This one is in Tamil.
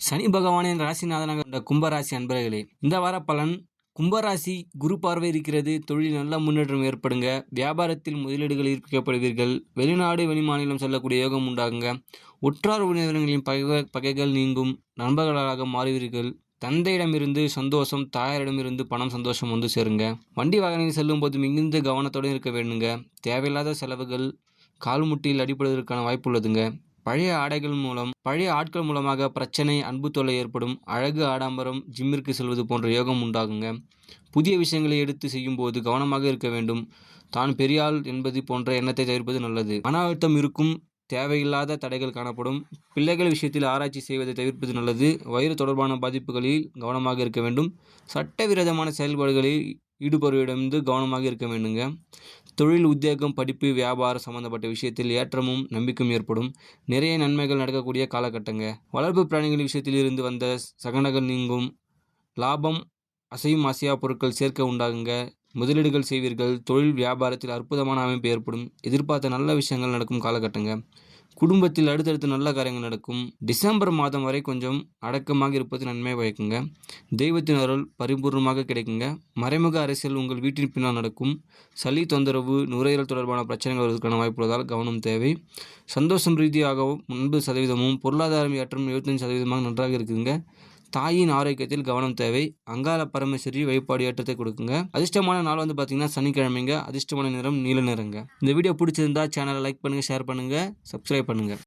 சனி பகவானின் ராசிநாதனாக கொண்ட கும்பராசி அன்பர்களே, இந்த வார பலன். கும்பராசி குரு பார்வை இருக்கிறது. தொழில் நல்ல முன்னேற்றம் ஏற்படுங்க. வியாபாரத்தில் முதலீடுகள் ஈர்க்கப்படுவீர்கள். வெளிநாடு வெளிமாநிலம் செல்லக்கூடிய யோகம் உண்டாகுங்க. உற்றார் உறவினர்களின் பகைகள் நீங்கும். நண்பர்களாக மாறுவீர்கள். தந்தையிடமிருந்து சந்தோஷம், தாயாரிடமிருந்து பணம் சந்தோஷம் வந்து சேருங்க. வண்டி வாகனங்கள் செல்லும் போது மிகுந்த கவனத்தோடு இருக்க வேண்டுங்க. தேவையில்லாத செலவுகள் கால்முட்டியில் அடிப்படுவதற்கான வாய்ப்பு உள்ளதுங்க. பழைய ஆட்கள் மூலமாக பிரச்சனை, அன்பு தொல்லை ஏற்படும். அழகு ஆடம்பரம், ஜிம்மிற்கு செல்வது போன்ற யோகம் உண்டாகுங்க. புதிய விஷயங்களை எடுத்து செய்யும் போது கவனமாக இருக்க வேண்டும். தான் பெரியாள் என்பது போன்ற எண்ணத்தை தவிர்ப்பது நல்லது. மன அழுத்தம் இருக்கும். தேவையில்லாத தடைகள் காணப்படும். பிள்ளைகள் விஷயத்தில் ஆராய்ச்சி செய்வதை தவிர்ப்பது நல்லது. வயிறு தொடர்பான பாதிப்புகளில் கவனமாக இருக்க வேண்டும். சட்டவிரோதமான செயல்பாடுகளில் ஈடுபடுவதிலிருந்து கவனமாக இருக்க வேண்டுங்க. தொழில், உத்தியோகம், படிப்பு, வியாபாரம் சம்பந்தப்பட்ட விஷயத்தில் ஏற்றமும் நம்பிக்கையும் ஏற்படும். நிறைய நன்மைகள் நடக்கக்கூடிய காலகட்டங்க. வளர்ப்பு பிராணிகள் விஷயத்தில் இருந்து வந்த சகனங்கள் நீங்கும். லாபம், அசையும் அசையா பொருட்கள் சேர்க்க உண்டாகுங்க. முதலீடுகள் செய்வீர்கள். தொழில் வியாபாரத்தில் அற்புதமான அமைப்பு ஏற்படும். எதிர்பார்த்த நல்ல விஷயங்கள் நடக்கும் காலகட்டங்க. குடும்பத்தில் அடுத்தடுத்து நல்ல காரியங்கள் நடக்கும். டிசம்பர் மாதம் வரை கொஞ்சம் அடக்கமாக இருப்பது நன்மை பயக்குங்க. தெய்வத்தின் அருள் பரிபூர்ணமாக கிடைக்குங்க. மறைமுக அரசியல் உங்கள் வீட்டின் பின்னால் நடக்கும். சளி தொந்தரவு, நுரையீரல் தொடர்பான பிரச்சனைகள் வருவதற்கான வாய்ப்புள்ளதால் கவனம் தேவை. சந்தோஷம் ரீதியாகவும் 80%, பொருளாதாரம் ஏற்றம் 75% நன்றாக இருக்குதுங்க. தாயின் ஆரோக்கியத்தில் கவனம் தேவை. அங்காள பரமேஸ்வரி வழிபாடு ஏற்றத்தை கொடுக்குங்க. அதிர்ஷ்டமான நாள் வந்து பார்த்தீங்கன்னா சனிக்கிழமைங்க. அதிர்ஷ்டமான நிறம் நீல நிறங்க. இந்த வீடியோ பிடிச்சிருந்தா சேனலை லைக் பண்ணுங்கள், ஷேர் பண்ணுங்கள், சப்ஸ்கிரைப் பண்ணுங்கள்.